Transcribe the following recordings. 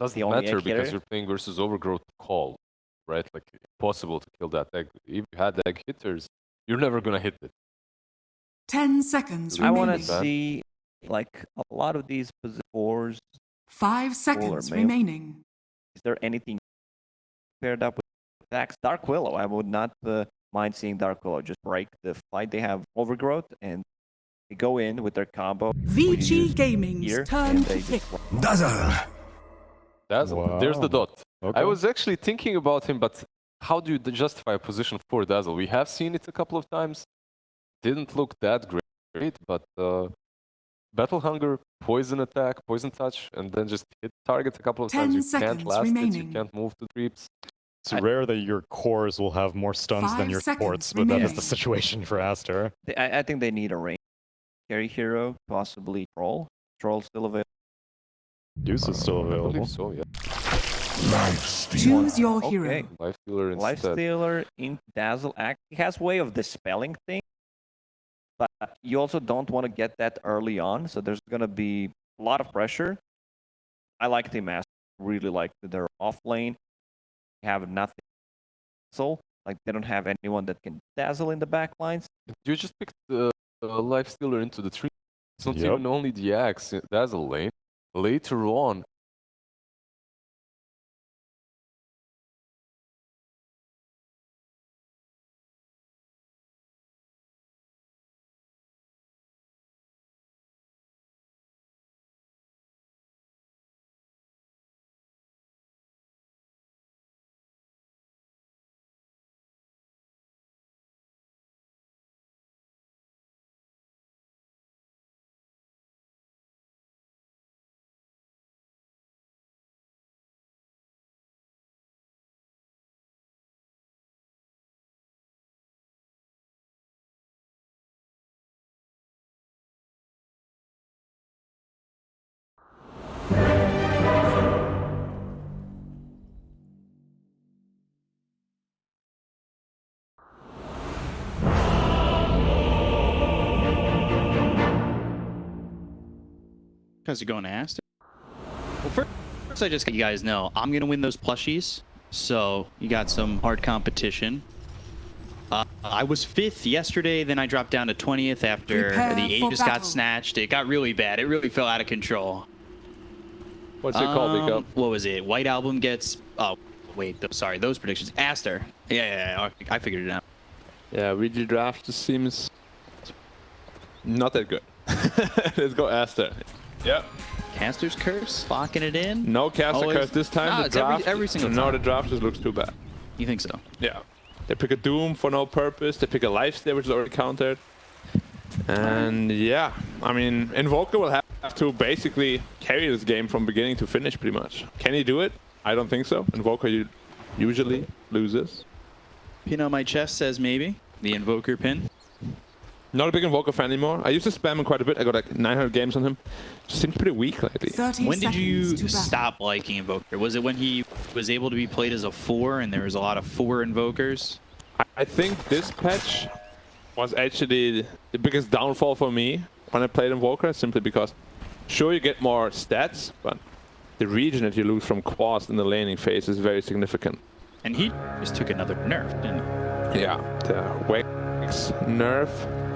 Doesn't matter because you're playing versus Overgrowth Call, right? Like, impossible to kill that egg. If you had egg hitters, you're never gonna hit it. 10 seconds I remaining. want to see like a lot of these fours. 5 seconds remaining. Is there anything paired up with Dax? Dark Willow. I would not mind seeing Dark Willow just break the fight. They have Overgrowth and they go in with their combo. Vici Gaming's turn to pick. Dazzle. Wow. There's the dot. Okay. I was actually thinking about him, but how do you justify a position for Dazzle? We have seen it a couple of times. Didn't look that great, but Battle Hunger, Poison Attack, Poison Touch, and then just hit target a couple of times. You can't last it, you can't move the creeps. It's rare that your cores will have more stuns than your supports, but that is the situation for Aster. I think they need a range carry hero, possibly Troll. Troll's still available. Deuce is still available. I believe so, yeah. Choose your hero. Okay. Lifestealer instead. Lifestealer in Dazzle Act. He has way of dispelling things, but you also don't want to get that early on, so there's going to be a lot of pressure. I like Team Aster. Really like their off lane. They have nothing. So, like, they don't have anyone that can dazzle in the back lines. You just picked the Lifestealer into the tree. It's not even only the Axe Dazzle lane. Later on, Because you're going to Aster? Well, first I just got you guys know, I'm going to win those plushies. So, you got some hard competition. I was 5th yesterday, then I dropped down to 20th after the Aegis got snatched. It got really bad. It really fell out of control. What's it called, Big Up? What was it? White Album gets... Oh, wait. Sorry, those predictions. Aster. Yeah, I figured it out. Yeah, VG draft just seems not that good. Let's go Aster. Yep. Caster's Curse, locking it in. No Caster Curse this time. No, the it's draft, every single time. No, the draft just looks too bad. You think so? Yeah. They pick a Doom for no purpose. They pick a Lifesteal, which is already countered. And yeah, I mean, Invoker will have to basically carry this game from beginning to finish, pretty much. Can he do it? I don't think so. Invoker usually loses. Pin on my chest says maybe. The Invoker pin. Not a big Invoker fan anymore. I used to spam him quite a bit. I got like 900 games on him. Just seems pretty weak lately. When did you stop liking Invoker? Was it when he was able to be played as a 4 and there was a lot of 4 Invokers? I think this patch was actually the biggest downfall for me when I played Invoker, simply because sure you get more stats, but the region that you lose from Quast in the laning phase is very significant. And he just took another nerf, didn't he? Yeah, the Wex nerf.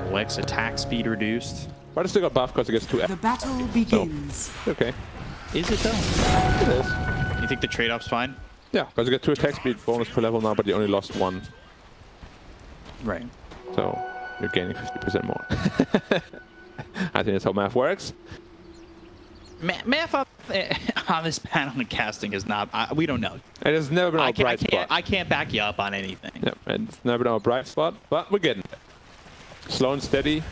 Wex attack speed reduced. But it still got buffed because it gets 2 F. The battle begins. So, okay. Is it though? It is. You think the trade-off's fine? Yeah, because you get 2 attack speed bonus per level now, but you only lost 1. Right. So you're gaining 50% more. I think that's how math works. Math on this panel and casting is not... we don't know. It has never been our bright spot. I can't back you up on anything. Yeah, it's never been our bright spot, but we're getting it. Slow and steady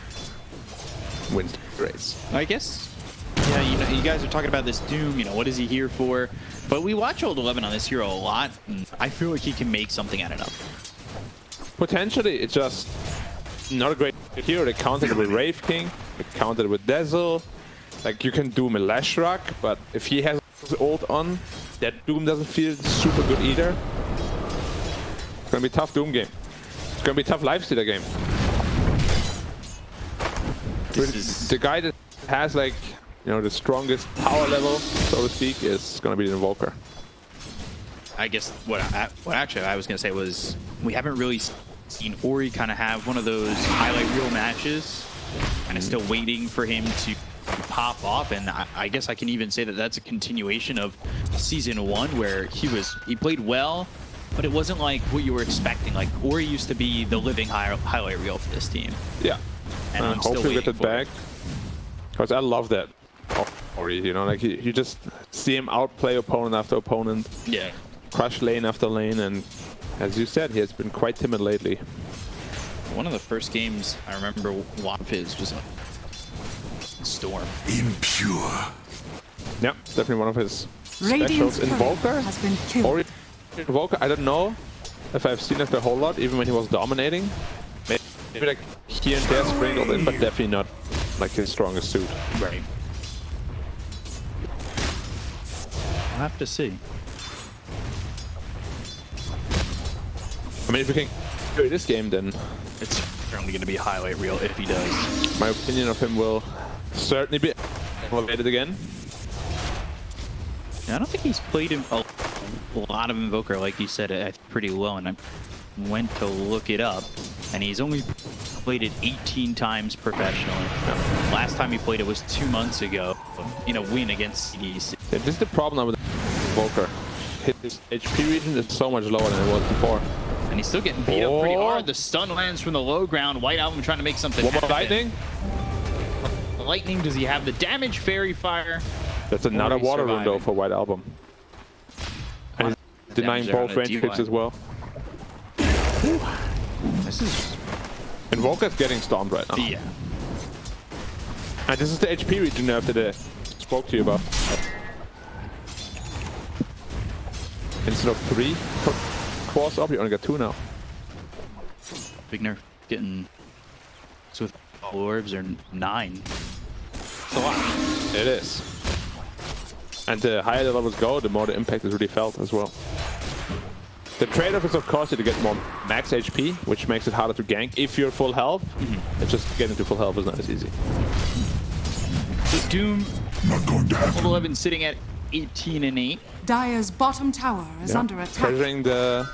wins the race. I guess, yeah, you guys are talking about this Doom, what is he here for? But we watch Old 11 on this hero a lot, and I feel like he can make something out of nothing. Potentially, it's just not a great hero. They countered it with Wraith King, they countered it with Dazzle. Like, you can Doom a Lash Rock, but if he has his ult on, that Doom doesn't feel super good either. It's gonna be a tough Doom game. It's gonna be a tough Lifestealer game. The guy that has like you know, the strongest power level, so to speak, is going to be the Invoker. I guess what actually I was gonna say was we haven't really seen Ori kind of have one of those highlight reel matches, and it's still waiting for him to pop off. And I guess I can even say that that's a continuation of season 1, where he played well, but it wasn't like what you were expecting. Like Ori used to be the living highlight reel for this team. Yeah, and I'm still hopefully waiting get it back, because I love that Ori. You know, like you just see him outplay opponent after opponent. Yeah. Crush lane after lane, and as you said, he has been quite timid lately. One of the first games I remember one of his was Storm. Impure. Yeah, definitely one of his Radiant's specials. Invoker? has been killed. Or Invoker, I don't know if I've seen it a whole lot, even when he was dominating. Maybe like here and there sprinkled in, but definitely not like his strongest suit. Right. I'll have to see. I mean, if we can do this game, then It's certainly going to be a highlight reel if he does. my opinion of him will certainly be elevated again. I don't think he's played him a lot of Invoker, like you said, pretty low, and I went to look it up, and he's only played it 18 times professionally. Last time he played it was 2 months ago in a win against CDC. Yeah, this is the problem with Invoker. His HP region is so much lower than it was before. And he's still getting beat up pretty hard. The stun lands from the low ground. White Album trying to make something happen. One more lightning? Lightning, does he have the damage? Fairy Fire. That's another water surviving. window for White Album. And he's denying Damage both there on range a picks DY. as well. This is... Invoker's getting stormed right now. Yeah. And this is the HP region nerf that I spoke to you about. Instead of 3 cores up, you only got 2 now. Big nerf getting... So with orbs or 9. It's a lot. It is. And the higher the levels go, the more the impact is really felt as well. The trade-off is, of course, that you get more max HP, which makes it harder to gank if you're full health. And just getting to full health is not as easy. So Doom, Not going to happen. level 11 sitting at 18 and 8. Dire's bottom tower is under attack. Treasuring the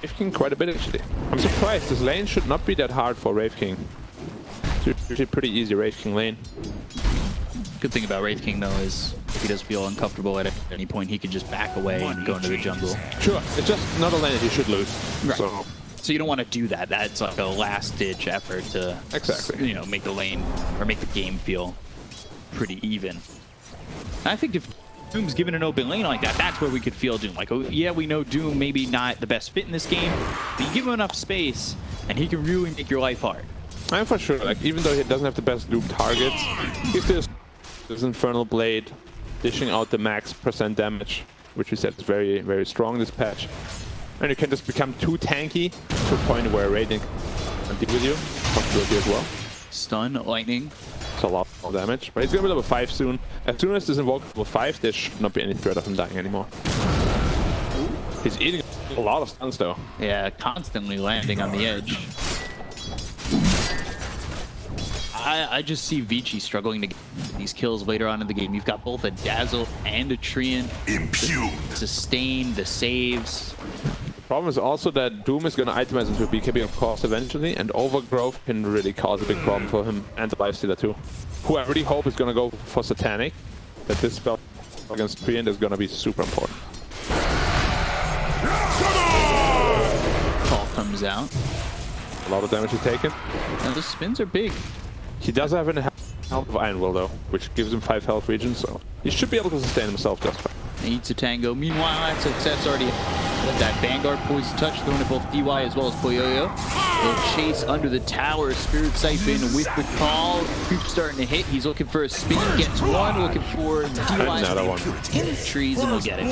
Wraith King quite a bit, actually. I'm surprised. This lane should not be that hard for Wraith King. It's usually pretty easy Wraith King lane. Good thing about Wraith King, though, is if he does feel uncomfortable at any point, he can just back away and go into the jungle. Sure, it's just not a lane that you should lose. Right. So you don't want to do that. That's like a last-ditch effort to, Exactly. you know, make the lane or make the game feel pretty even. I think if Doom's given an open lane like that, that's where we could feel Doom. Like, oh, yeah, we know Doom maybe not the best fit in this game, but you give him enough space, and he can really make your life hard. I'm for sure, like, even though he doesn't have the best loop targets, he still has this Infernal Blade dishing out the max % damage, which we said is very, very strong this patch. And you can just become too tanky to a point where Radiant can deal with you. Possibility as well. Stun, lightning. It's a lot of damage, but he's gonna be level 5 soon. As soon as this Invoker level 5, there should not be any threat of him dying anymore. He's eating a lot of stuns though. Yeah, constantly landing on the edge. I just see Vici struggling to get these kills later on in the game. You've got both a Dazzle and a Treant. Impure. Sustain, the saves. The problem is also that Doom is gonna itemize into a BKB of course eventually, and Overgrowth can really cause a big problem for him, and the Lifestealer too. Who I really hope is gonna go for Satanic, that this spell against Treant is gonna be super important. Call comes out. A lot of damage he's taken. Now the spins are big. He does have an health of Iron Will though, which gives him 5 health regions, so he should be able to sustain himself just fine. Needs a tango. Meanwhile, that success already with that Vanguard Poison Touch thrown at both DY as well as Poyoyo. They'll chase under the tower. Spirit Siphon with the call. Creep's starting to hit. He's looking for a spin. Gets one. Looking for DY Another one. in the trees, and we'll get it.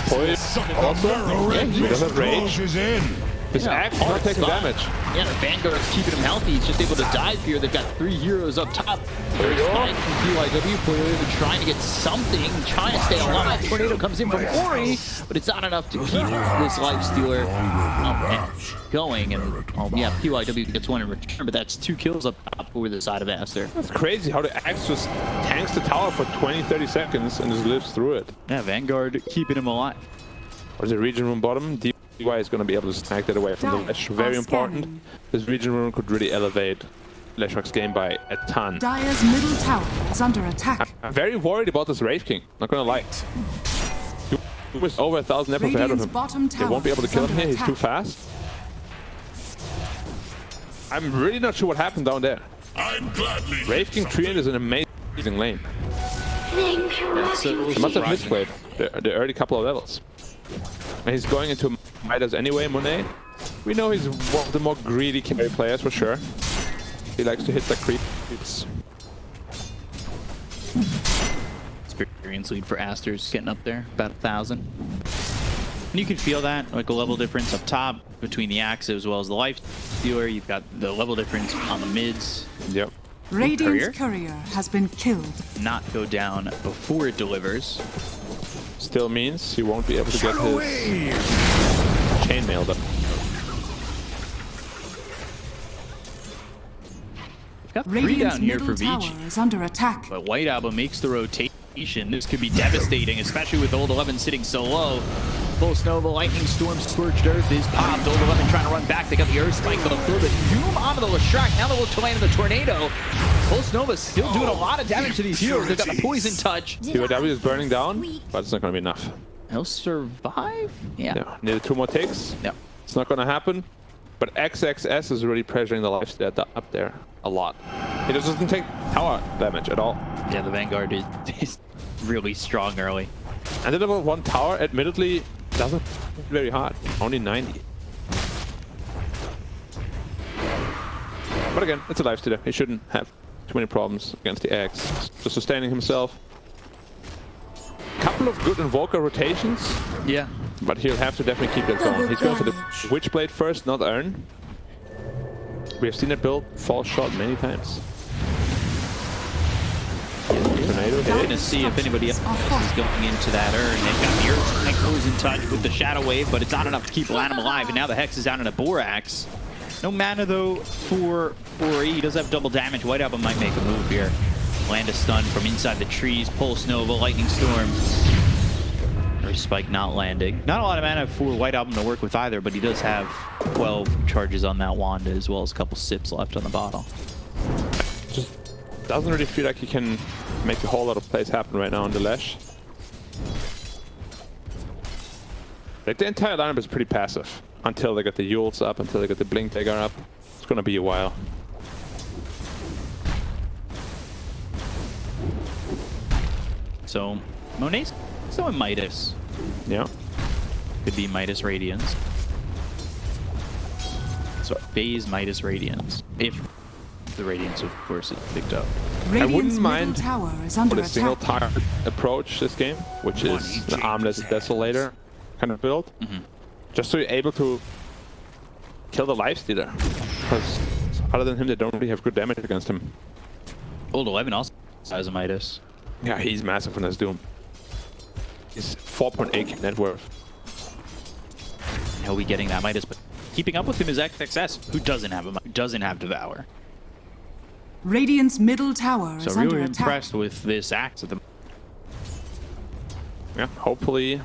Poison also, Yeah, he does have rage. His axe is not hard taking spot. damage. Yeah, the Vanguard's keeping him healthy. He's just able to dive here. They've got 3 heroes up top. There's Spike from PYW player trying to get something, trying to stay alive. Tornado comes in from Ori, but it's not enough to keep this Lifestealer going. And yeah, PYW gets one in return, but that's 2 kills up top over the side of Aster. That's crazy how the axe just tanks the tower for 20-30 seconds and just lives through it. Yeah, Vanguard keeping him alive. There's a region room bottom. DY is going to be able to snag that away from the Lash. Very important. This region room could really elevate Lashrock's game by a ton. Dire's middle tower is under attack. I'm very worried about this Wraith King. Not gonna lie. He was over 1,000 apples ahead of Radiant's him. bottom They tower won't be able to is kill him under here. He's too attack. fast. I'm really not sure what happened down there. I'm gladly. Wraith King Treant is an amazing lane. That's He must have misplayed the early couple of levels. And he's going into Midas anyway, Monet. We know he's one of the more greedy carry players for sure. He likes to hit the creeps. Experience lead for Aster's getting up there, about 1,000. And you can feel that, like a level difference up top between the axe as well as the life stealer. You've got the level difference on the mids. Yep. Radiant's courier has been killed. Not go down before it delivers. Still means he won't be able to get his chainmail done. We've got 3 Radiant's down here for middle Vici. tower is under attack. But White Album makes the rotation. This could be devastating, especially with Old 11 sitting so low. Pulse Nova, Lightning Storm, Scorched Earth is popped. Old 11 trying to run back. They got the Earth Spike. They'll throw the Doom onto the Lashrak. Now they'll look to land in the Tornado. Pulse Nova still doing a lot of damage to these heroes. They've got the Poison Touch. PYW is burning down, but it's not going to be enough. He'll survive? Yeah. Yeah, needed 2 more ticks. Yeah. It's not going to happen. But XXS is really pressuring the lifesteal up there a lot. He just doesn't take tower damage at all. Yeah, the Vanguard is really strong early. And the level 1 tower, admittedly, doesn't hit very hard. Only 90. But again, it's a lifestealer. He shouldn't have too many problems against the X. Just sustaining himself. Couple of good Invoker rotations. Yeah. But he'll have to definitely keep that going. He's going for the Witchblade first, not Urn. We have seen that build fall short many times. Tornado We're hit. going to see if anybody else is going into that Urn. They've got the Earth Poison Touch with the Shadow Wave, but it's not enough to keep Lanham alive. And now the Hex is down in a Borax. No mana, though, for Ori. He does have double damage. White Album might make a move here. Land a stun from inside the trees. Pulse Nova, Lightning Storm. Or Spike not landing. Not a lot of mana for White Album to work with either, but he does have 12 charges on that wand as well as a couple sips left on the bottle. Just doesn't really feel like he can make a whole lot of plays happen right now on the Lash. Like the entire lineup is pretty passive until they get the Yules up, until they get the Blink Dagger up. It's gonna be a while. So, Monet's still in Midas. Yeah. Could be Midas Radiance. So, phase Midas Radiance. If the Radiance, of course, is picked up. Radiant's wouldn't middle mind tower is under with a single attack. target approach this game, which is the Armless Desolator kind of build. Just so you're able to kill the Lifestealer. Because other than him, they don't really have good damage against him. Old 11 also has a Midas. Yeah, he's massive on his Doom. He's 4.8 net worth. He'll be getting that Midas, but keeping up with him is XXS, who doesn't have Devour. Radiant's middle tower So is under really attack. impressed with this axe at the Yeah, hopefully,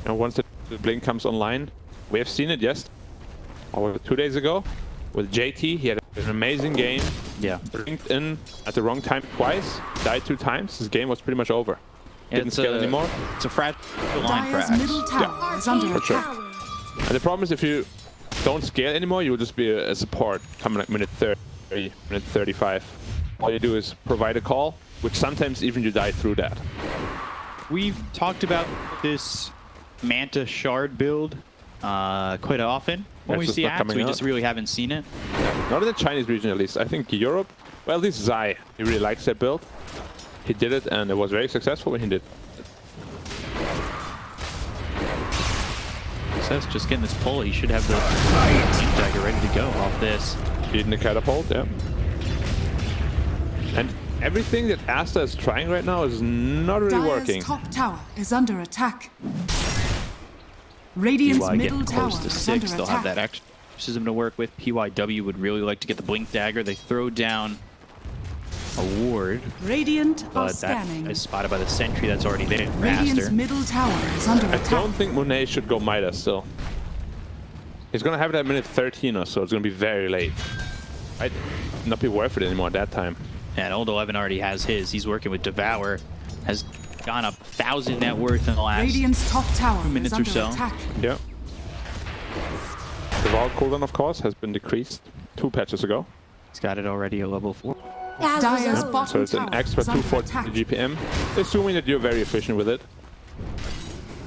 once the Blink comes online, we have seen it, yes, or 2 days ago with JT. He had an amazing game. Yeah. Blinked in at the wrong time twice, died 2 times. His game was pretty much over. Didn't It's scale anymore. It's a fragile line for Dire's axe. middle tower is under for sure. attack. And the problem is if you don't scale anymore, you will just be a support coming at minute 30, minute 35. All you do is provide a call, which sometimes even you die through that. We've talked about this Manta Shard build quite often when That's we just see not axe. coming We out. just really haven't seen it. Not in the Chinese region at least. I think Europe, well at least Zai, he really likes that build. He did it and it was very successful when he did. access. Just getting this pull, he should have the dagger ready to go off this. Eating the catapult, yeah. And everything that Aster is trying right now is not really Dire's working. top tower is under attack. Radiant's PY middle getting tower close to is 6. under They'll have attack. that exorcism to work with. PYW would really like to get the blink dagger. They throw down a ward, Radiant are but that scanning. is spotted by the sentry that's already there. Radiant's Aster. middle tower is under I attack. don't think Monet should go Midas still. He's gonna have it at minute 13 or so. It's gonna be very late. Might not be worth it anymore at that time. And Old 11 already has his. He's working with Devour. Has gone up 1,000 net worth in the last Radiant's top tower 2 minutes is or under so. attack. Yeah. The Vault cooldown, of course, has been decreased 2 patches ago. He's got it already at level 4. Dire's So bottom it's an tower extra is under 240 attack. GPM, assuming that you're very efficient with it.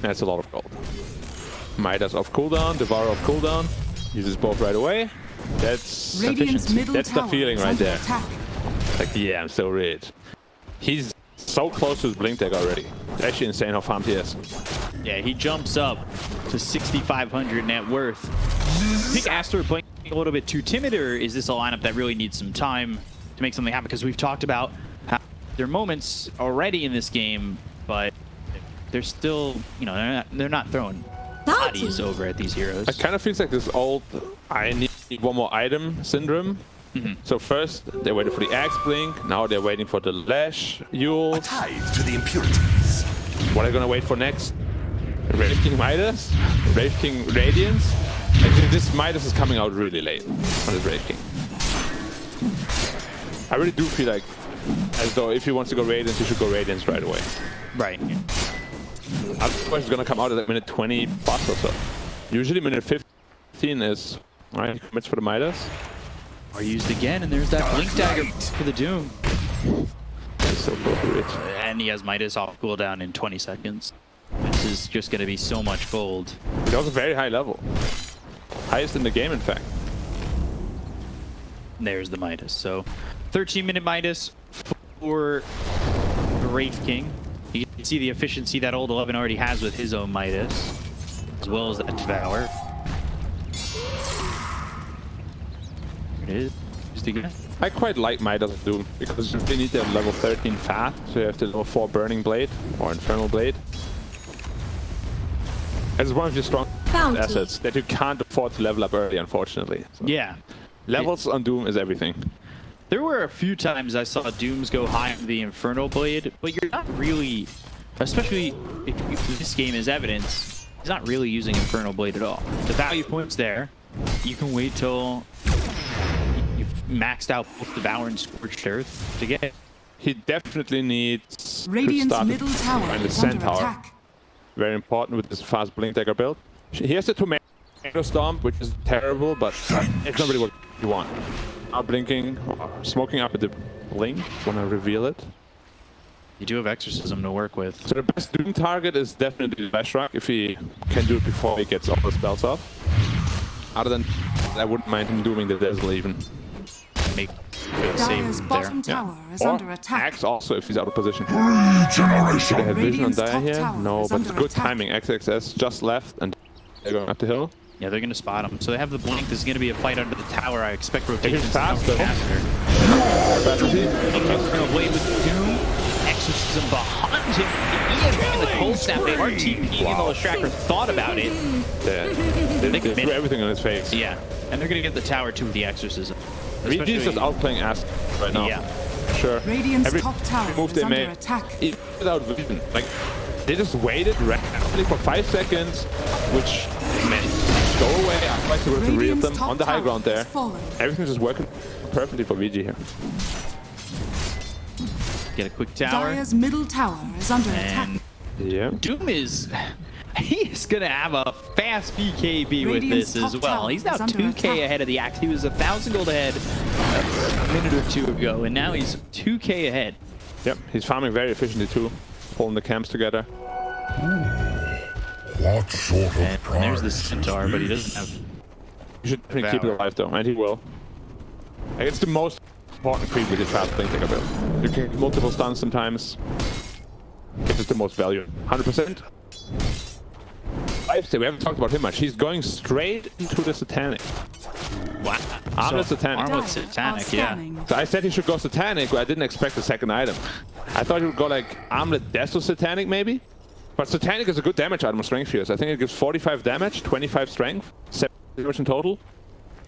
That's a lot of gold. Midas off cooldown, Devour off cooldown. Uses both right away. That's Radiant's efficiency. middle That's the tower feeling is right under there. attack. Like, yeah, I'm so rich. He's so close to his blink deck already. It's actually insane how farmed he is. Yeah, he jumps up to 6,500 net worth. I think Aster playing a little bit too timid, or is this a lineup that really needs some time to make something happen? Because we've talked about how there are moments already in this game, but they're still, you know, they're not throwing bodies over at these heroes. It kind of feels like this old, I need one more item syndrome. So first, they waited for the Axe Blink, now they're waiting for the Lash Yules. Tied to the impurities. What are they gonna wait for next? Wraith King Midas? Wraith King Radiance? I think this Midas is coming out really late on this Wraith King. I really do feel like, as though if he wants to go Radiance, he should go Radiance right away. Right. Otherwise, it's gonna come out at like minute 20 plus or so. Usually minute 15 is, alright, he commits for the Midas. Are used again, and there's that blink dagger for the Doom. He's so close to it. And he has Midas off cooldown in 20 seconds. This is just going to be so much gold. That was a very high level. Highest in the game, in fact. And there's the Midas. So 13-minute Midas for the Wraith King. You can see the efficiency that Old 11 already has with his own Midas, as well as that Devour. There it is. Just again. I quite like Midas Doom, because you need that level 13 fast, so you have the level 4 Burning Blade, or Infernal Blade. It's one of your strong assets that you can't afford to level up early, unfortunately. So Yeah. levels on Doom is everything. There were a few times I saw Dooms go high on the Infernal Blade, but you're not really, especially if this game is evidence, he's not really using Infernal Blade at all. The value point's there. You can wait till you've maxed out both Devour and Scorched Earth to get it. He definitely needs to Radiant's start middle tower and the is under Centaur. attack. Very important with this fast Blink Dagger build. He has the Tomato Stomp, which is terrible, but it's not really what you want. Now blinking, smoking up at the blink, wanna reveal it. You do have Exorcism to work with. So the best Doom target is definitely the Lash Rock, if he can do it before he gets all the spells off. Other than that, I wouldn't mind him doing the Dazzle even. Make Dire's save there. bottom tower is Or under attack. Axe also if he's out of position. They have vision on Radiant's Dire top here? tower No, is but it's under good attack. timing. XXS just left and they're going up the hill. Yeah, they're going to spot him. So they have the blink. There's going to be a fight under the tower. I expect rotations to come fast, though. faster. Strategy. Infernal Blade with Doom. Exorcism behind him. And the cold snap. They are TPing and the Lashracker thought about it. Yeah. They threw everything on his face. Yeah. And they're going to get the tower too with the Exorcism. He's just outplaying Aster right now. Yeah. Sure. Radiant's Every top tower move is they under made, attack. even without vision. Like, they just waited randomly for 5 seconds, which meant go away. Otherwise, they would have to reel Radiant's them top on the high tower ground there. has fallen. Everything's just working perfectly for Vici here. Get a quick tower. Dire's middle tower is under attack. And Yeah. Doom is... He's going to have a fast BKB with Radiant's this as top well. tower He's now is under 2k attack. ahead of the Axe. He was 1,000 gold ahead a minute or two ago, and now he's 2k ahead. Yep, he's farming very efficiently too, pulling the camps together. What sort of And prize there's the is Centaur, but he this? doesn't have... You should definitely keep it Valor. alive though, and he will. Like, it's the most important creep with your fast blink dagger build. You can get multiple stuns sometimes. It's just the most value. 100%. lifesteal, we haven't talked about him much. He's going straight into the Satanic. Wow. Armlet Satanic. Armlet Dire Satanic, are yeah. scanning. So I said he should go Satanic, but I didn't expect the second item. I thought he would go like Armlet Deso Satanic maybe. But Satanic is a good damage item on Strength Fuse. I think it gives 45 damage, 25 strength, 7 damage in total.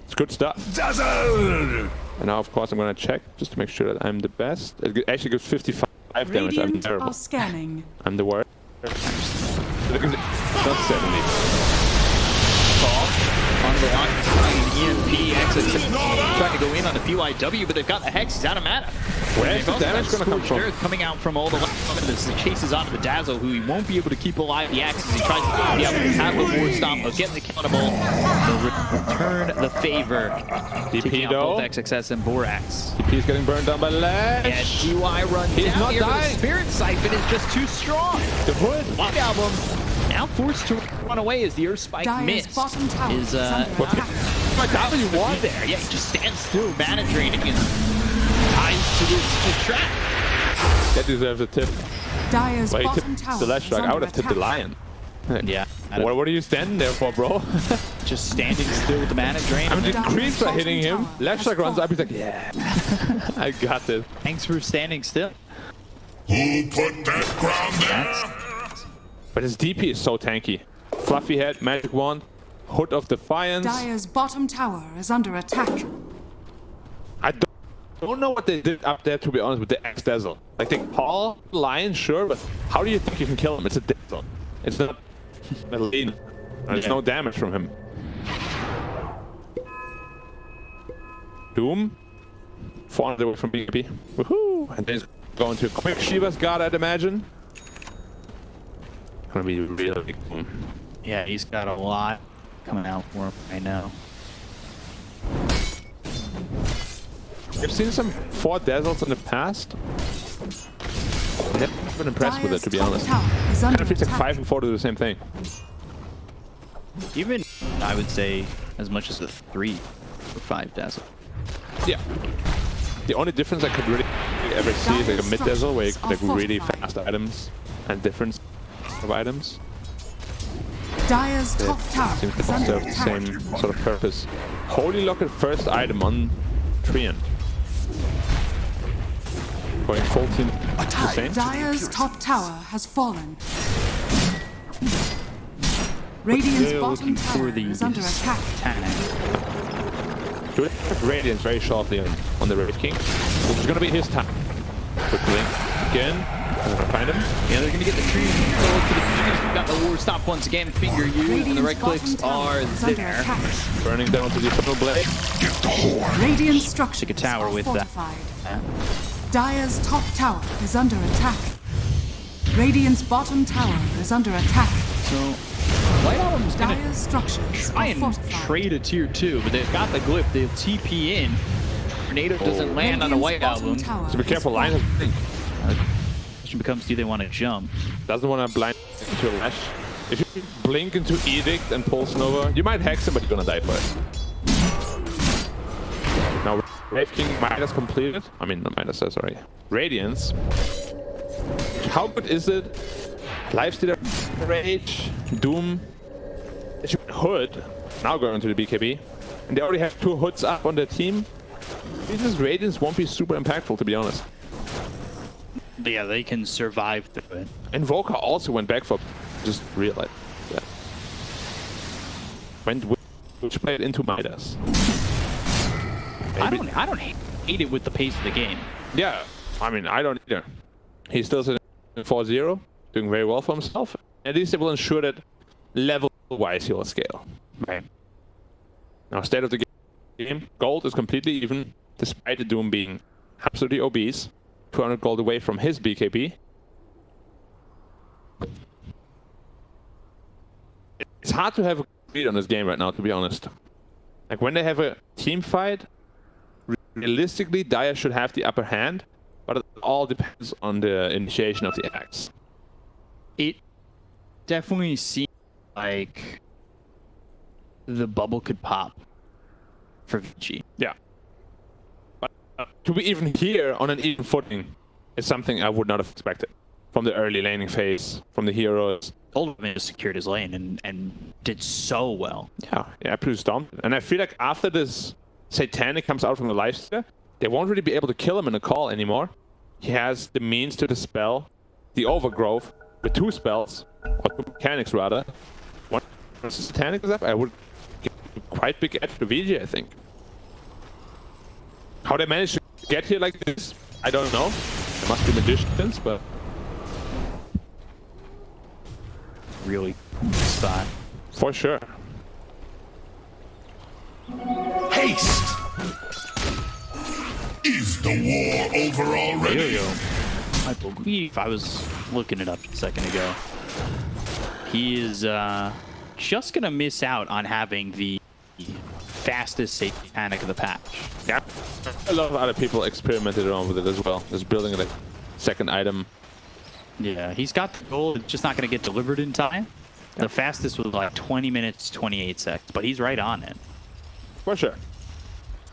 It's good stuff. Dazzle! And now, of course, I'm gonna check just to make sure that I'm the best. It actually gives 55 damage. I'm Radiant terrible. are scanning. I'm the worst. Look at not 70. On the line, EMP exits. Trying to go in on the PYW, but they've got the Hex. He's out of mana. Where's the damage gonna come from? Coming out from all the left. This chases onto the Dazzle, who he won't be able to keep alive the Axe as he tries to be able to have a more stop, but getting the countable. They'll return the favor. Taking out both XXS and Borax. He's getting burned down by Lash. And DY run He's down not here, but the dying. Spirit Siphon is just too strong. The hood. White Album now forced to run away as the Earth Spike Dire's missed. bottom tower Is is under attack. My W won there? Yeah, he just stands still, mana draining and ties to this trap. That deserves a tip. Dire's Well, he bottom tipped tower the Lash is Strike. I under would have tipped the attack. Lion. Yeah, What are you standing there for, bro? just standing still with the mana drain. I mean, the Dire's creeps are bottom hitting him. tower Lash has Strike runs up. He's fallen. like, yeah, I got this. Thanks for standing still. Who put that ground there? But his DP is so tanky. Fluffy head, magic wand, hood of defiance. Dire's bottom tower is under attack. I don't know what they did up there, to be honest, with the X Dazzle. Like, they call Lion, sure, but how do you think you can kill him? It's a Dazzle. It's not a lean. There's no damage from him. Doom. 400 away from BKB. Woohoo! And then he's going to a quick Shiva's God, I'd imagine. Gonna be really big boom. Yeah, he's got a lot coming out for him right now. I've seen some 4 Dazzles in the past. Never been impressed with it, to be Dire's honest. top tower is under Kind of feels like attack. 5 and 4 do the same thing. Even, I would say, as much as a 3 or 5 Dazzle. Yeah. The only difference I could really ever see is like a mid Dazzle where you get like really fast items and difference of items. Dire's top tower Seems to is under serve the attack. same sort of purpose. Holy Locket first item on Treant. Going full team the same. Dire's top tower has fallen. Radiant's Still bottom looking for tower the is under attack. Do we have Radiance very shortly on the Wraith King, which is going to be his time. Quickly. Again. I'm going to find him. Yeah, they're going to get the tree control to the finish. We've got the war stop once again. Finger you, and the right clicks are is under there. attack. Burning down to the Eternal Blade. Radiant structures Take a tower are with that. fortified. Dire's top tower is under attack. Radiant's bottom tower is under attack. So, White Album's going to Dire's structures try are and fortified. trade a tier 2, but they've got the glyph. They'll TP in. Tornado doesn't land on a White Radiant's bottom Album. tower So be is careful, Lion fallen. has blink. Question becomes, do they want to jump? Doesn't want to blind into a Lash. If you blink into Edict and Pulse Nova, you might hex him, but you're gonna die for it. Now, Wraith King Midas completed. I mean, not Midas, sorry. Radiance. How good is it? Lifestealer, Rage, Doom, Hood. Now going to the BKB. And they already have 2 hoods up on their team. This Radiance won't be super impactful, to be honest. But yeah, they can survive through it. Invoker also went back for just realized that. Went which played into Midas. I don't hate it with the pace of the game. Yeah, I mean I don't either. He's still sitting at 4-0, doing very well for himself. At least it will ensure that level-wise he will scale. Right. Now state of the game, gold is completely even, despite the Doom being absolutely obese. 200 gold away from his BKB. It's hard to have a lead on this game right now, to be honest. Like, when they have a team fight, realistically, Dire should have the upper hand, but it all depends on the initiation of the axe. It definitely seems like the bubble could pop for Vici. Yeah. But to be even here on an even footing is something I would not have expected. From the early laning phase, from the heroes, Both of them just secured his lane and did so well. Yeah, absolutely stomped. And I feel like after this Satanic comes out from the lifesteal, they won't really be able to kill him in a call anymore. He has the means to dispel the overgrowth with 2 spells, or 2 mechanics rather. One Satanic is up, I would give quite big edge to Vici, I think. How they managed to get here like this, I don't know. There must be magicians, but... Really good spot. For sure. Haste! Is the war over already? I believe I was looking it up a second ago. He is just gonna miss out on having the fastest Satanic of the patch. Yeah, a lot of other people experimented around with it as well. Just building a second item. Yeah, he's got the goal. It's just not gonna get delivered in time. The fastest was like 20 minutes, 28 seconds, but he's right on it. For sure.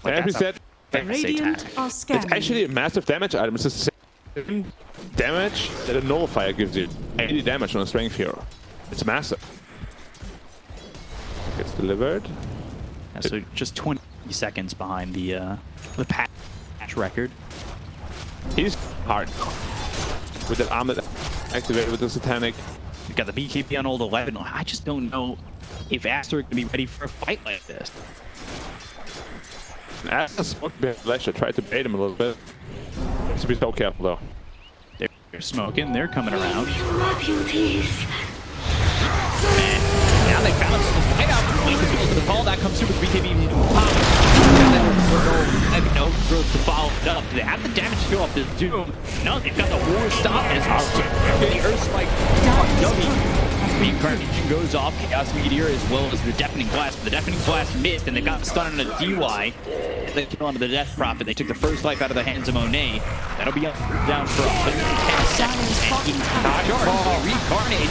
Like, and as we said, Radiant are scanning. it's actually a massive damage item. It's the same damage that a nullifier gives you. 80 damage on a strength hero. It's massive. Gets delivered. Yeah, so just 20 seconds behind the patch record. He's hard. With that armor activated with the Satanic. You've got the BKB on old 11. I just don't know if Aster can be ready for a fight like this. Aster smoked behind Flash. I tried to bait him a little bit. Has to be so careful though. They're smoking. They're coming around. Man, now they found some light out. Wait to the call. That comes through with BKB pop. No growth to follow it up. Do they have the damage to go up this Doom? No, they've got the War Stop as the Earth Spike. The Incarnation goes off, Chaos Meteor as well as the Deafening Blast. But the Deafening Blast missed, and they got stunned on a DY. And they kill onto the Death Prophet. They took the first life out of the hands of Monet. That'll be up down for 110 seconds. And he reincarnate.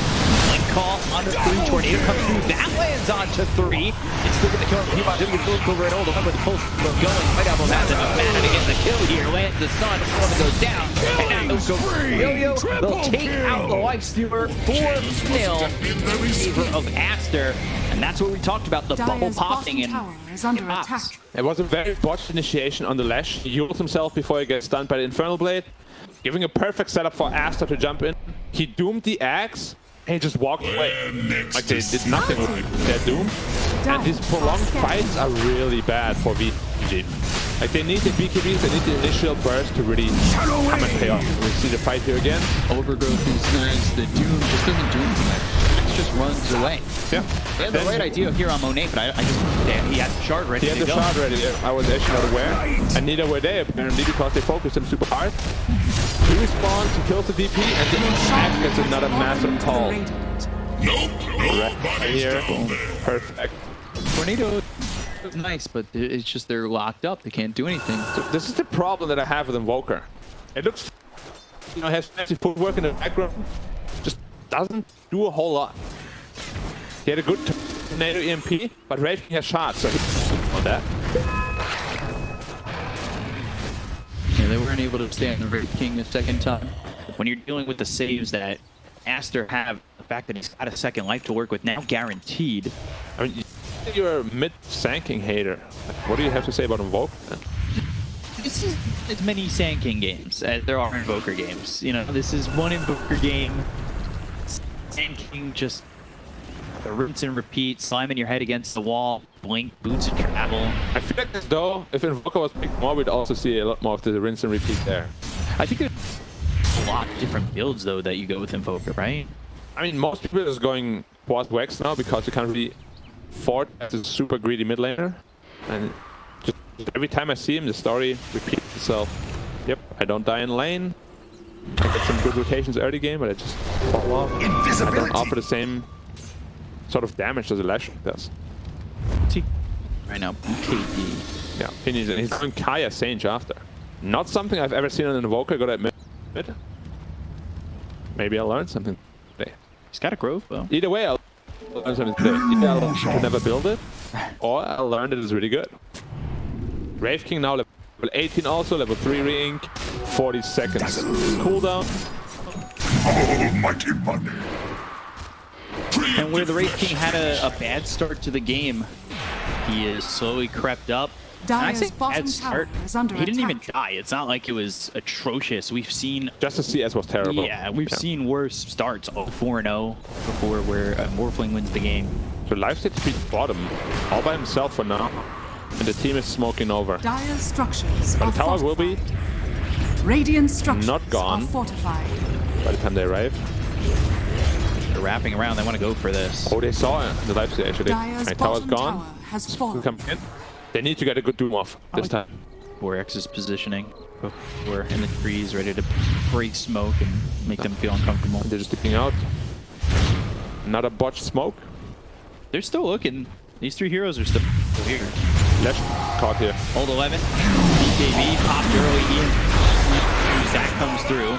Like call onto 3. Tornado comes through. That lands onto 3. It's still going to kill him. P-Bot will go over and hold. Remember the pulse will go. White Apple has a mana to get the kill here. Lands the stun. One goes down. And now those go Yo-Yo. They'll take out the Lifestealer 4-0 in favor of Aster. And that's what we talked about, the bubble Dire's popping bottom and tower is under attack. It was a very botched initiation on the Lash. He healed himself before he gets stunned by the Infernal Blade, giving a perfect setup for Aster to jump in. He doomed the axe and he just walked away. Like they did nothing with their doom. And these prolonged fights are really bad for VG. Like they need the BKBs, they need the initial burst to really come and pay off. We see the fight here again. Overgrowth is nice. The Doom just doesn't do anything. It just runs away. Yeah. They had the right idea here on Monet, but I just he had the shard ready He had to the go. shard ready. I was actually not aware. And neither were they apparently because they focused him super hard. He respawns, he kills the DP, and the axe gets another massive call. Right here. Perfect. Tornado is nice, but it's just they're locked up. They can't do anything. So this is the problem that I have with Invoker. It looks, has fancy footwork in the background, just doesn't do a whole lot. He had a good tornado EMP, but Wraith King has shots, so he's on that. Yeah, they weren't able to stay on the Wraith King a second time. When you're dealing with the saves that Aster have, the fact that he's got a second life to work with now guaranteed. I mean, you're a mid-sanking hater. What do you have to say about Invoker? This is as many Sand King games as there are Invoker games. You know, this is one Invoker game. Sand King just the rinse and repeat, slamming your head against the wall, blink, boots and travel. I feel like as though if Invoker was picked more, we'd also see a lot more of the rinse and repeat there. I think there's a lot of different builds though that you go with Invoker, right? I mean, most people are just going Quad Wax now because you can't really afford as a super greedy mid laner. And just every time I see him, the story repeats itself. Yep, I don't die in lane. I get some good rotations early game, but I just fall off. I don't offer the same sort of damage as a Lash does. Right now, BKB. Yeah, he's going Kaya Sage after. Not something I've ever seen on an Invoker, gotta admit. Maybe I'll learn something today. He's got a growth though. Either way, I'll learn something today. Either I'll never build it, or I'll learn that it's really good. Wraith King now level 18 also, level 3 re-ink, 40 seconds cooldown. Almighty money. And where the Wraith King had a bad start to the game, he is slowly crept up. And I say Dire's bottom bad start. tower is under He didn't even attack. die. It's not like it was atrocious. We've seen, Just the CS was terrible. yeah, we've seen worse starts. 4-0 before, where Morphling wins the game. So Lifestead beat bottom all by himself for now, and the team is smoking over. Dire's structures But are the tower will be fortified. Radiant structures not gone. are fortified. by the time they arrive. They're wrapping around. They want to go for this. Oh, they saw the Lifestead actually. Dire's My tower's bottom gone. tower has fallen. Come in. They need to get a good Doom off this time. 4X is positioning. We're in the trees, ready to break smoke and make them feel uncomfortable. They're just sticking out. Another botched smoke. They're still looking. These three heroes are still here. Let's caught here. Hold 11. BKB popped early. That comes through.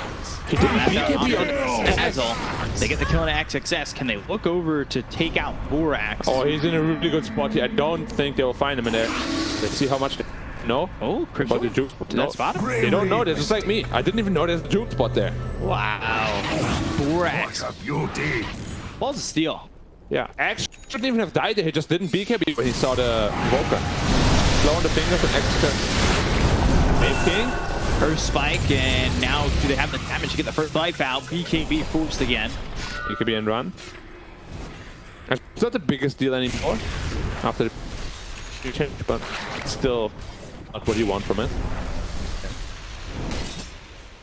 He didn't BKB on Dazzle. They get the kill on XXS. Can they look over to take out Borax? Oh, he's in a really good spot here. I don't think they will find him in there. Let's see how much they know. Oh, About the juke spot. Did that spot him? They don't know. They're just like me. I didn't even know there's a juke spot there. Wow. Borax. Beauty. Balls of steel. Yeah, X shouldn't even have died there. He just didn't BKB when he saw the Invoker. Slow on the fingers and X Wave King. First spike, and now do they have the damage to get the first life out? BKB forced again. BKB and run. It's not the biggest deal anymore after the change, but it's still not what you want from it.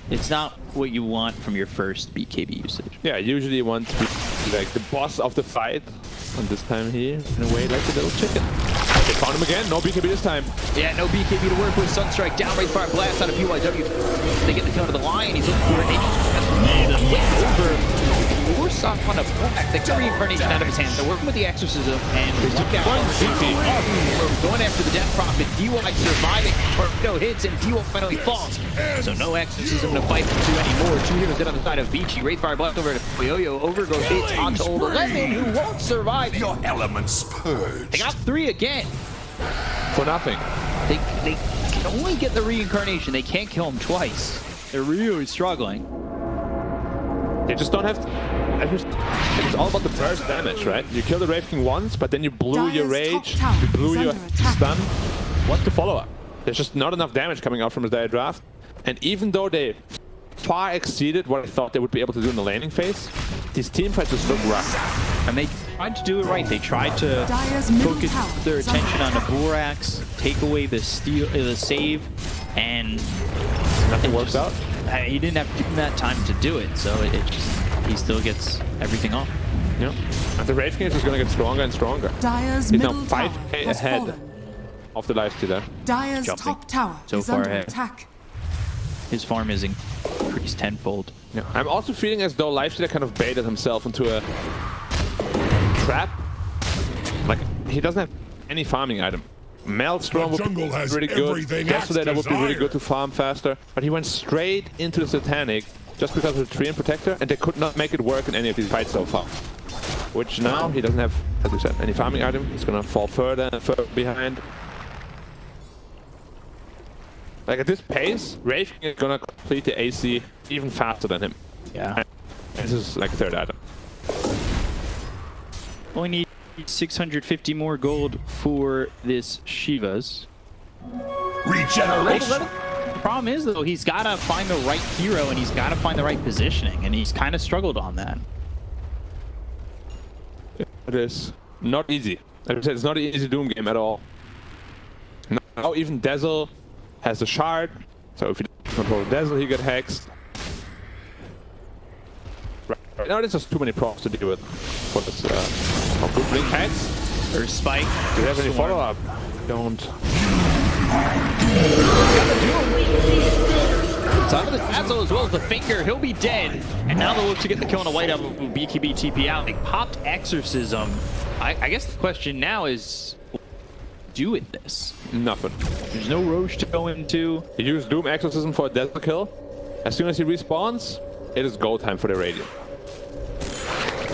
It's not what you want from your first BKB usage. Yeah, usually you want to be like the boss of the fight, and this time he, in a way, like a little chicken. They found him again. No BKB this time. Yeah, no BKB to work with. Sunstrike down, right fire blast out of BYW. They get the kill to the line. He's looking for it. Over. We're soft on a black. They got reincarnation out of his hands. They're working with the exorcism and look out. We're going after the Death Prophet. DY surviving. Tornado hits and DY finally falls. So no exorcism to fight for two anymore. Two heroes dead on the side of Vici. Wraithfire blast over to Yo-Yo. Overgrowth hits onto Old 11, who won't survive it. Your elements purged. They got 3 again. For nothing. They can only get the reincarnation. They can't kill him twice. They're really struggling. They just don't have to. It's all about the burst damage, right? You kill the Wraith King once, but then you blew your rage, you blew your stun. What's the follow-up? There's just not enough damage coming out from the draft. And even though they far exceeded what I thought they would be able to do in the laning phase, these team fights just look rough. And they tried to do it right. They tried to focus their attention on the Borax, take away the steal, the save, and nothing works out. He didn't have to give him that time to do it, so he still gets everything off. Yeah. And the Wraith King is just going to get stronger and stronger. Dire's He's now middle 5k tower has ahead fallen. of the lifestealer. Dire's Jumping top tower so is far under ahead. attack. His farm is increased tenfold. Yeah. I'm also feeling as though Lifestealer kind of baited himself into a trap. Like, he doesn't have any farming item. Maelstrom would be really good. Desolator would be really good to farm faster. But he went straight into the Satanic just because of the Tree and Protector, and they could not make it work in any of these fights so far. Which now he doesn't have, as we said, any farming item. He's gonna fall further and further behind. Like at this pace, Wraith King is gonna complete the AC even faster than him. Yeah. And this is like a third item. Only need 650 more gold for this Shiva's. Regeneration. The problem is, though, he's got to find the right hero and he's got to find the right positioning, and he's kind of struggled on that. It is not easy. Like I said, it's not an easy Doom game at all. Now even Dazzle has a shard, so if you don't control Dazzle, he gets hexed. Right now there's just too many props to deal with for this. Good blink hex. First spike. Do you have any follow-up? Don't. It's under the Dazzle as well as the Finger. He'll be dead. And now they'll look to get the kill on a white up with BKB TP out. They popped Exorcism. I guess the question now is, what do you do with this? Nothing. There's no Roche to go into. He used Doom Exorcism for a Dazzle kill. As soon as he respawns, it is go time for the Radiant.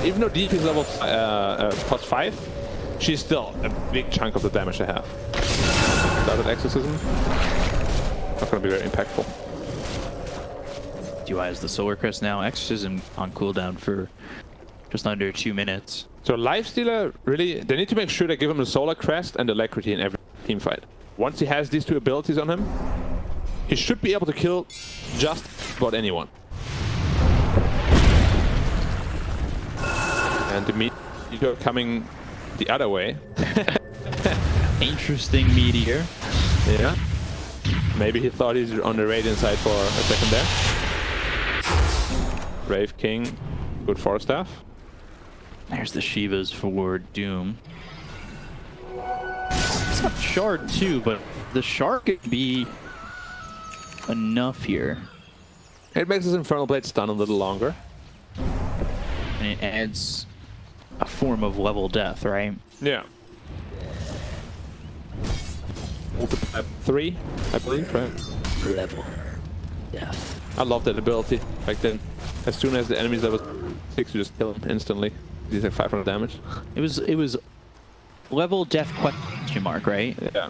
Even though DP is level +5, she's still a big chunk of the damage they have. Started Exorcism. Not going to be very impactful. DY has the Solar Crest now. Exorcism on cooldown for just under 2 minutes. So Lifestealer, really, they need to make sure they give him the Solar Crest and Alacrity in every team fight. Once he has these two abilities on him, he should be able to kill just about anyone. And the Meteor coming the other way. Interesting Meteor. Yeah. Maybe he thought he's on the Radiant side for a second there. Brave King, good Force Staff. There's the Shivas for Doom. It's got Shard too, but the Shard could be enough here. It makes his Infernal Blade stun a little longer. And it adds a form of level death, right? Yeah. Multiply 3, I believe, right? Level death. I love that ability. Back then, as soon as the enemy's level 6, you just kill him instantly. He's like 500 damage. It was level death question mark, right? Yeah.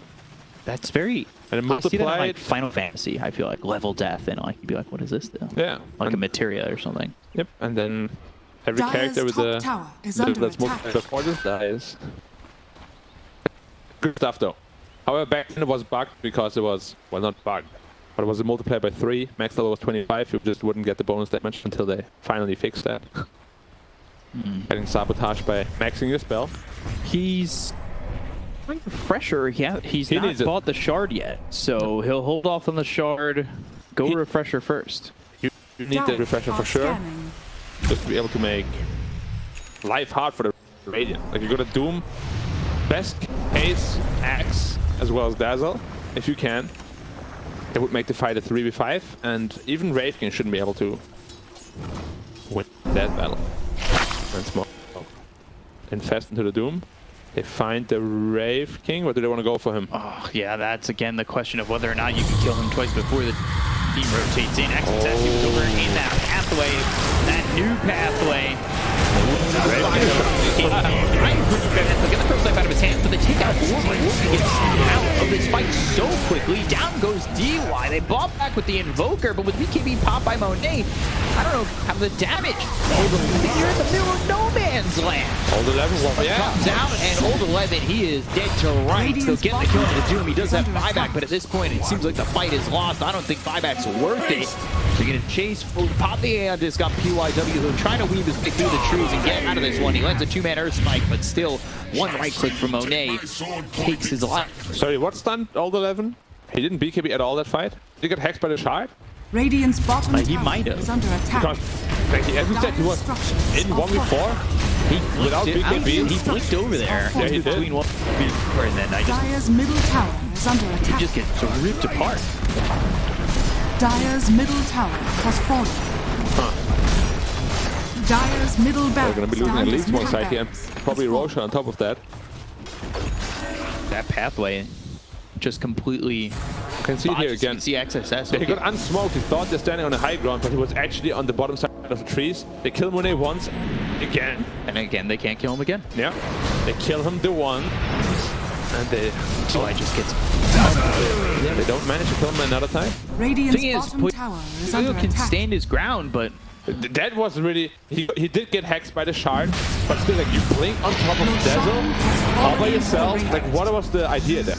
That's very. And it I see that in like multiplied. Final Fantasy. I feel like level death, and like you'd be like, what is this though? Yeah. Like a and, materia or something. yep. And then every Dire's character with top the tower is under that's attack. multiplied before this dies. Good stuff though. However, back then it was bugged because it was, well, not bugged, but it was a multiplier by 3. Max level was 25. You just wouldn't get the bonus damage until they finally fixed that. Getting sabotaged by maxing your spell. He's refresher. He's He not needs it. bought the shard yet, so he'll hold off on the shard. Go refresher first. You need the refresher for sure, Scanning. just to be able to make life hard for the Radiant. Like you got a Doom, best case Axe as well as Dazzle, if you can. It would make the fight a 3v5, and even Wraith King shouldn't be able to win that battle. And small. Infest into the Doom. They find the Wraith King. What do they want to go for him? Oh yeah, that's again the question of whether or not you can kill him twice before the team rotates in. XSS he was over in that pathway, that new pathway. Get the first life out of his hands, but they take out Warwick. He gets out of this fight so quickly. Down goes DY. They bought back with the Invoker, but with BKB popped by Monet, I don't know how the damage. You're in the middle of no man's land. Old 11, Comes out, and Old 11, he is dead to rights. He'll get the kill on the Doom. He does have buyback, but at this point, it seems like the fight is lost. I don't think buyback's worth it. They're going to chase, pop the AI disc on PYW. He'll try to weave his way through the trees and get out of this one. He lands a 2-man Earth Spike, but still, one right click from Monet takes his life. Sorry, what stunned Old 11? He didn't BKB at all that fight? Did he get hexed by the shard? Radiant's bottom He tower might have. is under attack. Because, like, as you said, he was in 1v4 without BKB. He blinked over there. Yeah, he did. Between 1v4 and then I just Dire's middle tower is under attack. just get ripped apart. Dire's middle tower has fallen. Dire's middle We're barracks. going to be losing at Dire's least one middle side here. barracks Probably has fallen. Roshan on top of that. That pathway just completely. You can see it here again. See XSS. He got unsmoked. He thought they're standing on the high ground, but he was actually on the bottom side of the trees. They kill Monet once, again. And again, they can't kill him again. Yeah. They kill him the one, and they... So I just gets. Yeah, they don't manage to kill him another time. Radiant's Thing is, bottom tower is under can attack. stand his ground, but That was really... He did get hexed by the shard, but still, like, you blink on top of Dazzle, all by yourself. Like, what was the idea there?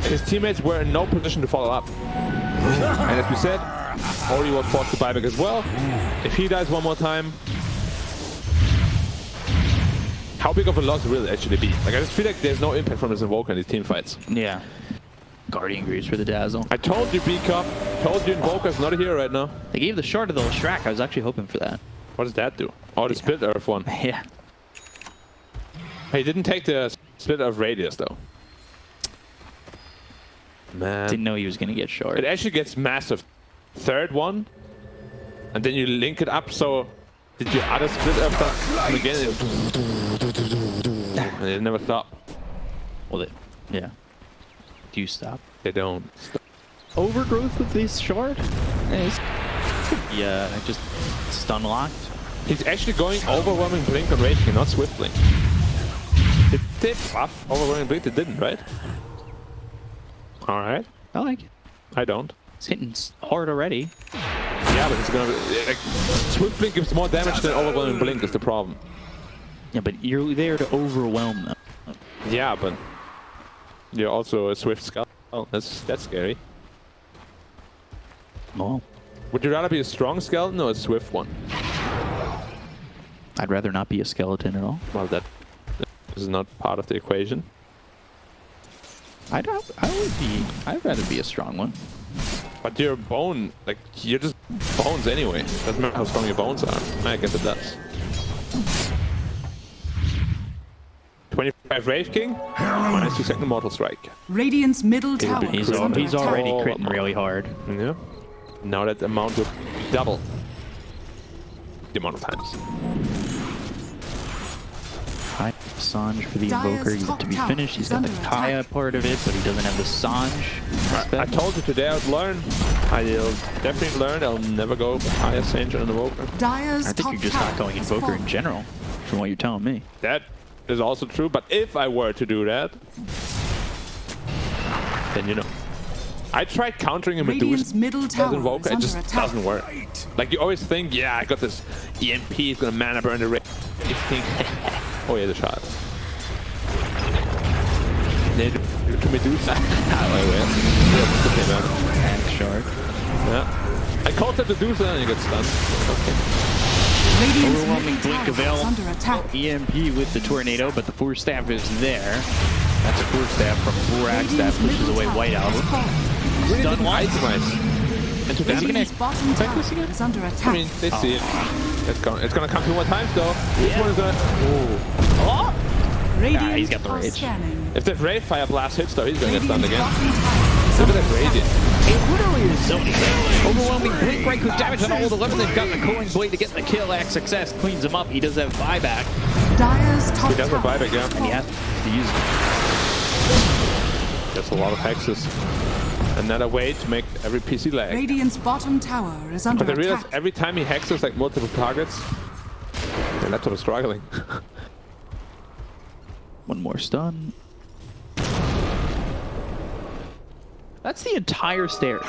His teammates were in no position to follow up. And as we said, Ori was forced to buyback as well. If he dies one more time, how big of a loss will it actually be? Like, I just feel like there's no impact from this Invoker in these team fights. yeah. Guardian Greaves for the Dazzle. I told you, B-Cup. Told you Invoker's not a hero right now. They gave the shard to the Leshrac. I was actually hoping for that. What does that do? Oh, the Split Earth one. Yeah. He didn't take the Split Earth Radius, though. Man. Didn't know he was going to get shard. It actually gets massive. Third one, and then you link it up, so did your other Split Earth come again? And it never stop. Well, yeah. Do you stop? They don't. Overgrowth with this shard? Yeah, just stun locked. He's actually going Overwhelming Blink on Rage King, not Swift Blink. It did buff Overwhelming Blink, it didn't, right? Alright. I like it. I don't. It's hitting hard already. Yeah, but it's gonna be, like, Swift Blink gives more damage than Overwhelming Blink is the problem. Yeah, but you're there to overwhelm them. Yeah, but you're also a Swift Skull. That's scary. Well, Would you rather be a strong skeleton or a swift one? I'd rather not be a skeleton at all. Well, that is not part of the equation. I'd rather be a strong one. But your bone, like, you're just bones anyway. Doesn't matter how strong your bones are. I guess it does. 25 Wraith King, minus 2 second Mortal Strike. Radiant's middle tower He's is under already attack. critting really hard. Yeah. Now that amount will double the amount of times. High Sange for the Dire's Invoker yet top to be tower finished. He's is got the under Kaya attack. part of it, but he doesn't have the Sange. I told you today I'd learn. I'll definitely learn. I'll never go higher Sange on an Invoker. Dire's I think top you're just tower not going has Invoker fallen. in general, from what you're telling me. That is also true, but if I were to do that, then you know. I tried countering a Radiant's Medusa middle as tower Invoker, is it under just attack. doesn't work. Like, you always think, yeah, I got this EMP, it's gonna mana burn the Wraith. You think, oh yeah, the shot. Then to Medusa. Tank shard. Yeah. I called that Medusa and you get stunned. Okay. Radiant's Overwhelming middle Blink tower is available. under attack. EMP with the Tornado, but the Force Staff is there. That's a Force Staff from Borax that Radiant's pushes middle away tower White has Album. fallen. Stun once. Itemize. Into damage. Radiant's bottom tower is under I attack. mean, they see it. It's gonna come 2 more times though. This one is gonna. Oh. Radiant he's got the are rage. scanning. If that Wraith Fire Blast hits though, he's gonna get stunned Radiant's again. bottom tower is Look under at that attack. Radiant. It literally is zoning. Overwhelming Blink right with damage on all the left. They've got the Coin Blade to get the kill. Axe success cleans him up. He does have buyback, Dire's top He does have tower buyback, yeah. has and he fallen. has to use it. That's a lot of hexes. Another way to make every PC lag. Radiant's bottom tower is under But I realize attack. every time he hexes like multiple targets, the laptop is struggling. One more stun. That's the entire stairs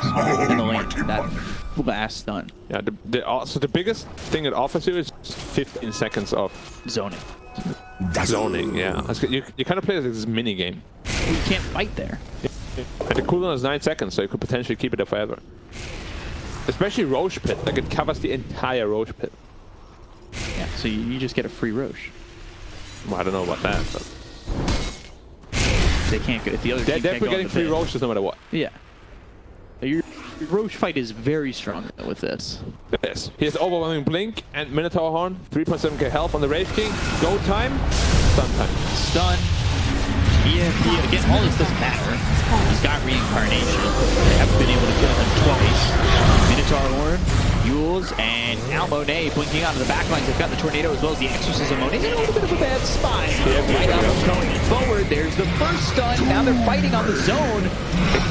in the lane. That last stun. Yeah, so the biggest thing it offers you is just 15 seconds of Zoning. zoning. Yeah, you kind of play it like this mini game. You can't fight there. And the cooldown is 9 seconds, so you could potentially keep it there forever. Especially Roche Pit, like it covers the entire Roche Pit. Yeah, so you just get a free Roche. Well, I don't know about that, but They can't go. If the other they're team can't definitely go getting on the free pit. Roches no matter what. Yeah. Your Roche fight is very strong with this. Yes, he has Overwhelming Blink and Minotaur Horn, 3.7k health on the Wraith King. Go time, stun time. Stun. EMP. Again, all this doesn't matter. He's got Reincarnation. They haven't been able to kill him twice. Minotaur Horn, Yules, and Al Monet blinking out of the backlines. They've got the Tornado as well as the Exorcism. Monet's in a little bit of a bad spot. White Album's going forward. There's the first stun. Now they're fighting on the zone.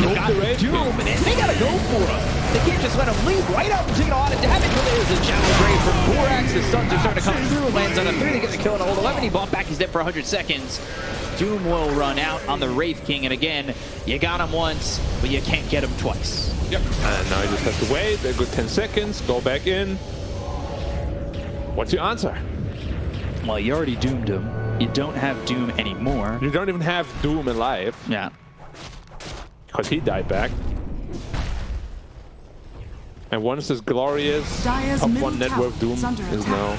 They've got the Wraith Doom, and they gotta go for him. They can't just let him leave. White Album's taking a lot of damage, but there's a Shadow Grave from Borax. The stuns are starting to come through. Lands on a 3 to get the kill on a hold 11. He bumped back. He's dead for 100 seconds. Doom will run out on the Wraith King, and again, you got him once, but you can't get him twice. Yep. And now you just have to wait a good 10 seconds, go back in. What's your answer? Well, you already doomed him. You don't have Doom anymore. You don't even have Doom alive, Yeah. because he died back. And once this glorious Dire's top middle 1 net worth tower Doom is under is attack. now.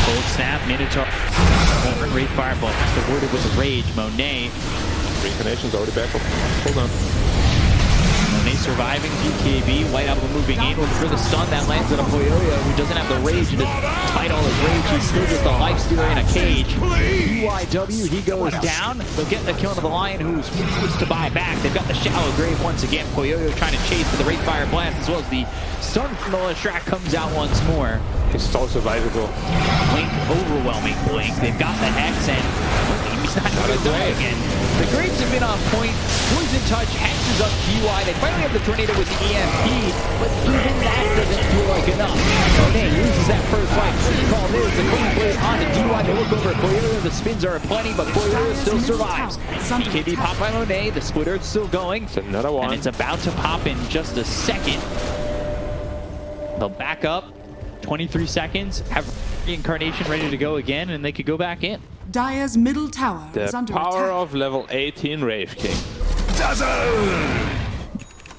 Cold Snap, Minotaur, Wraith Fireball, rewarded with a Rage. Monet. Reincarnation's already back up. Hold on. Monet surviving, BKB, White Album moving in for the stun that lands on a Poyoyo who doesn't have the Rage, and despite all his Rage, he's still just a Lifestealer in a cage. UIW, he goes down. They'll get the kill to the Lion, who's forced to buy back. They've got the Shallow Grave once again. Poyoyo trying to chase for the Wraith Fire Blast, as well as the stun from the Leshrac comes out once more. He's so survivable. Blink, overwhelming Blink. They've got the Hex, and he's not going to die again. The Graves have been on point. Poison Touch, Hex is up to UI. They finally have the Tornado with the EMP, but even that doesn't feel like enough. Monet loses that first fight. Call this, the Clean Blade on to DY. They look over at Poyoyo. The spins are plenty, but Foyer still survives. BKB popped by Monet, the splitter is still going. It's another one. And it's about to pop in just a second. They'll back up, 23 seconds, have reincarnation ready to go again, and they could go back in. Dire's middle tower is The under power attack. of level 18 Wraith King.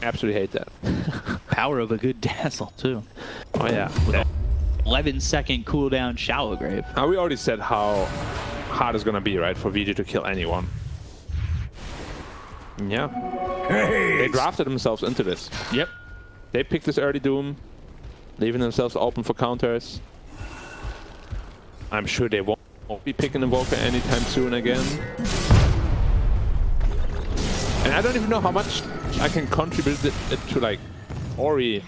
Absolutely hate that. Power of a good dazzle too. Oh yeah. 11-second cooldown Shallow Grave. Now we already said how hard it's gonna be, right, for Vici to kill anyone. Yeah. They drafted themselves into this. Yep. They picked this early Doom, leaving themselves open for counters. I'm sure they won't be picking Invoker anytime soon again. And I don't even know how much I can contribute it to, like, Ori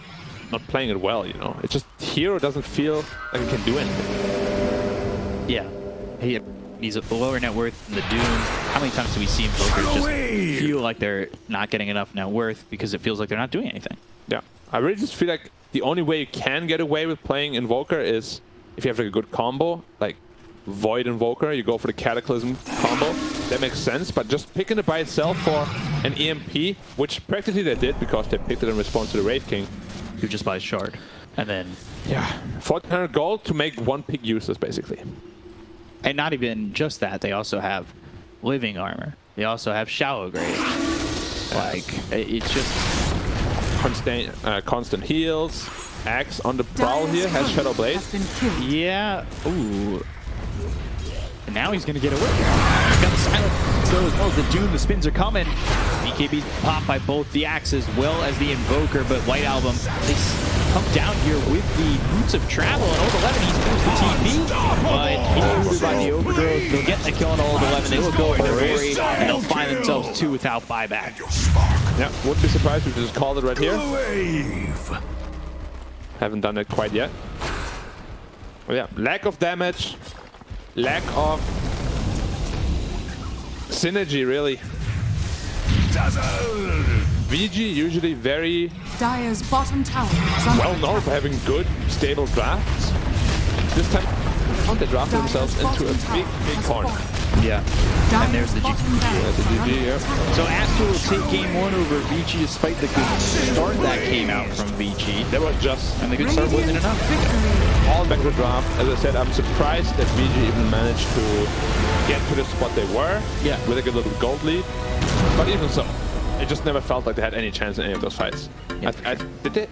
not playing it well, you know? It's just Hero doesn't feel like it can do anything. Yeah. He's a lower net worth than the Doom. How many times do we see Invokers just feel like they're not getting enough net worth because it feels like they're not doing anything? Yeah. I really just feel like the only way you can get away with playing Invoker is if you have like a good combo, like Void Invoker, you go for the Cataclysm combo. That makes sense, but just picking it by itself for an EMP, which practically they did because they picked it in response to the Wraith King. Who just buys Shard. And then... Yeah. 1,400 gold to make one pick useless, basically. And not even just that, they also have Living Armor. They also have Shallow Grave. Like, it's just... Constant heals. Axe on the prowl here has Shadow Blade. Yeah. Ooh. And now he's going to get away. He's got the silence. So as well as the Doom, the spins are coming. BKB's popped by both the Axe as well as the Invoker, but White Album, they come down here with the Boots of Travel, and Old 11, he's forced the TP, but he's by the Overgrowth. They'll get the kill on Old 11, they will go for Ori, and they'll find themselves two without buyback. Yeah, wouldn't be surprised if we just called it right here. Haven't done it quite yet. But yeah, lack of damage, lack of synergy, really. Vici usually very Dire's bottom tower is under well known for having good, stable drafts. This time, they drafted themselves into a big corner. Yeah. And there's the GG. There's the GG, yeah. So Aster will take game one over Vici despite the good start that came out from Vici. That was just... And the good start wasn't enough. All back to the draft. As I said, I'm surprised that Vici even managed to get to the spot they were. Yeah. With like a little gold lead. But even so, it just never felt like they had any chance in any of those fights. Yeah, Did they?